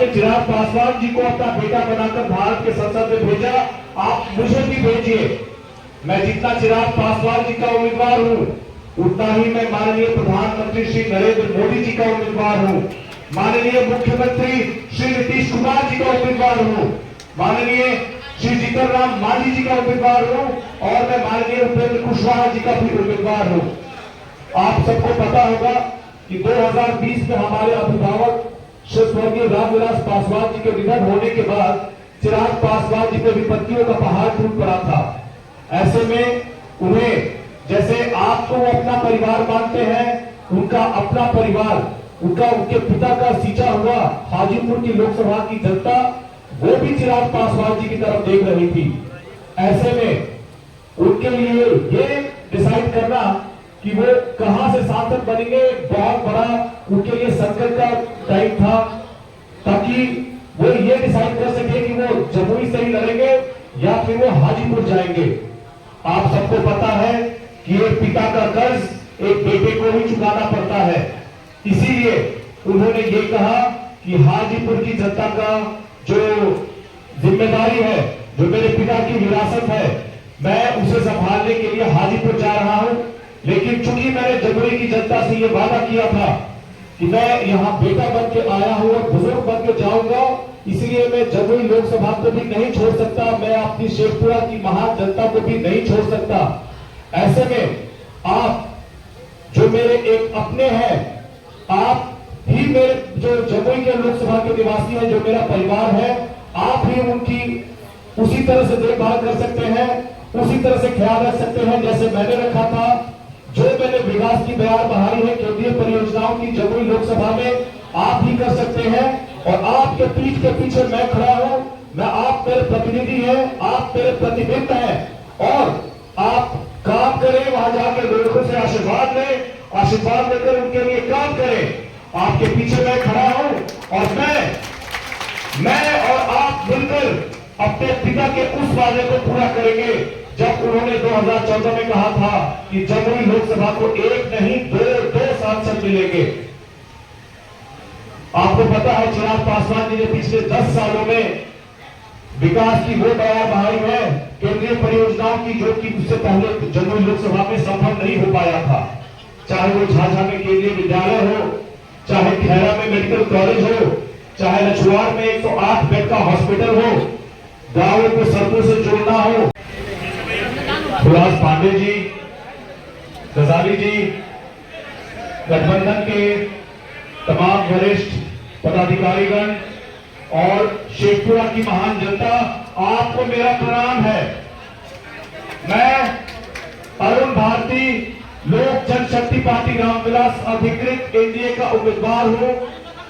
आपने चिराग पासवान जी को अपना बेटा बनाकर भारत के संसद में भेजा, आप मुझे भी भेजिए। मैं जितना चिराग पासवान जी का उम्मीदवार हूं, उतना ही मैं माननीय प्रधानमंत्री श्री नरेंद्र मोदी जी का उम्मीदवार हूं, माननीय मुख्यमंत्री श्री नीतीश कुमार जी का उम्मीदवार हूं, माननीय श्री जीतन राम मांझी जी का उम्मीदवार हूं और मैं माननीय उपेंद्र कुशवाहा जी का भी उम्मीदवार हूं। आप सबको पता होगा कि 2020 में हमारे अभिभावक श्री स्वर्गीय रामविलास पासवान जी के निधन होने के बाद चिराग पासवान जी पे विपत्तियों का पहाड़ टूट पड़ा था। ऐसे में उन्हें, जैसे आपको वो अपना परिवार मानते हैं, उनका अपना परिवार, उनके पिता का सींचा हुआ हाजीपुर की लोकसभा की जनता, वो भी चिराग पासवान जी की तरफ देख रही थी। ऐसे में उनके लिए ये डिसाइड करना कि वो कहां से सांसद बनेंगे, बहुत बड़ा उनके लिए संकट का टाइम था, ताकि वो ये डिसाइड कर सके कि वो जमुई से ही लड़ेंगे या फिर वो हाजीपुर जाएंगे। आप सबको पता है कि एक पिता का कर्ज एक बेटे को ही चुकाना पड़ता है, इसीलिए उन्होंने ये कहा कि हाजीपुर की जनता का जो जिम्मेदारी है, जो मेरे पिता की विरासत है, मैं उसे संभालने के लिए हाजीपुर जा रहा हूं। लेकिन चूंकि मैंने जमुई की जनता से ये वादा किया था कि मैं यहाँ बेटा बन के आया हूं और बुजुर्ग बन के जाऊंगा, इसलिए मैं जमुई लोकसभा को भी नहीं छोड़ सकता, मैं अपनी शेखपुरा की महान जनता को भी नहीं छोड़ सकता। ऐसे में आप जो मेरे एक अपने हैं, आप ही मेरे जो जमुई के लोकसभा के निवासी हैं, जो मेरा परिवार है, आप ही उनकी उसी तरह से देखभाल कर सकते हैं, उसी तरह से ख्याल रख सकते हैं जैसे मैंने रखा था। जो मैंने विकास की बयान बहाली है केंद्रीय परियोजनाओं की जमुई लोकसभा में, आप ही कर सकते हैं। और आपके पीठ के पीछे मैं खड़ा हूं, मैं, आप मेरे प्रतिनिधि हैं, आप मेरे प्रतिबिंब हैं और आप काम करें, वहां जाकर लोगों से आशीर्वाद लें, आशीर्वाद लेकर उनके लिए काम करें। आपके पीछे मैं खड़ा हूं और मैं और आप मिलकर अपने पिता के उस वादे को पूरा करेंगे जब उन्होंने 2014 में कहा था कि जमुई लोकसभा को एक नहीं दो सांसद मिलेंगे। आपको पता है चिराग पासवान जी ने पिछले 10 सालों में विकास की वो बयान बहाली है केंद्रीय परियोजनाओं की, जो कि उससे पहले जमुई लोकसभा में संभव नहीं हो पाया था। चाहे वो झाझा में केंद्रीय विद्यालय हो, चाहे खैरा में मेडिकल कॉलेज हो, चाहे लछुआर में 108 बेड का हॉस्पिटल हो, गांवों को सड़कों से जोड़ना हो। सुभाष पांडे जी, गजाली जी, गठबंधन के तमाम वरिष्ठ पदाधिकारीगण और शेखपुरा की महान जनता, आपको मेरा प्रणाम है। मैं अरुण भारती, लोक जनशक्ति पार्टी रामविलास अधिकृत एनडीए का उम्मीदवार हूं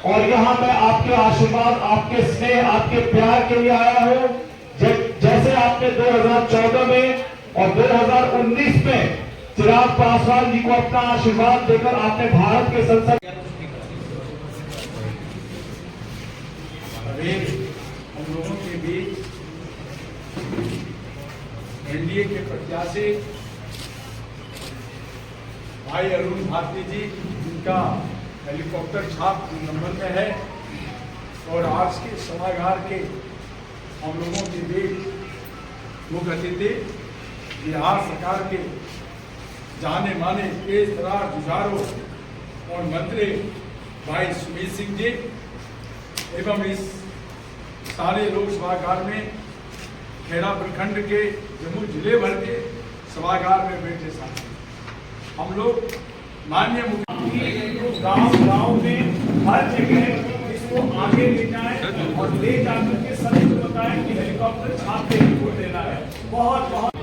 और यहां मैं आपके आशीर्वाद, आपके स्नेह, आपके प्यार के लिए आया हूं। जैसे आपने 2014 में और 2019 में चिराग पासवान जी को अपना आशीर्वाद देकर आपने भारत के संसद हम लोगों के बीच एनडीए के प्रत्याशी भाई अरुण भारती जी, जिनका हेलीकॉप्टर छाप नंबर में है, और आज के सभागार के हम लोगों के बीच मुख्य अतिथि बिहार सरकार के जाने माने तेज तरार जुझारू और मंत्री भाई सुमित सिंह जी, एवं इस सारे लोक सभागार में खेड़ा प्रखंड के जमुई जिले भर के सभागार में बैठे साथी, हम लोग माननीय मुख्यमंत्री गांव में हर जगह इसको आगे ले जाए और ले जाकर के सभी को बताएं कि हेलीकॉप्टर छाप के रिपोर्ट देना है। बहुत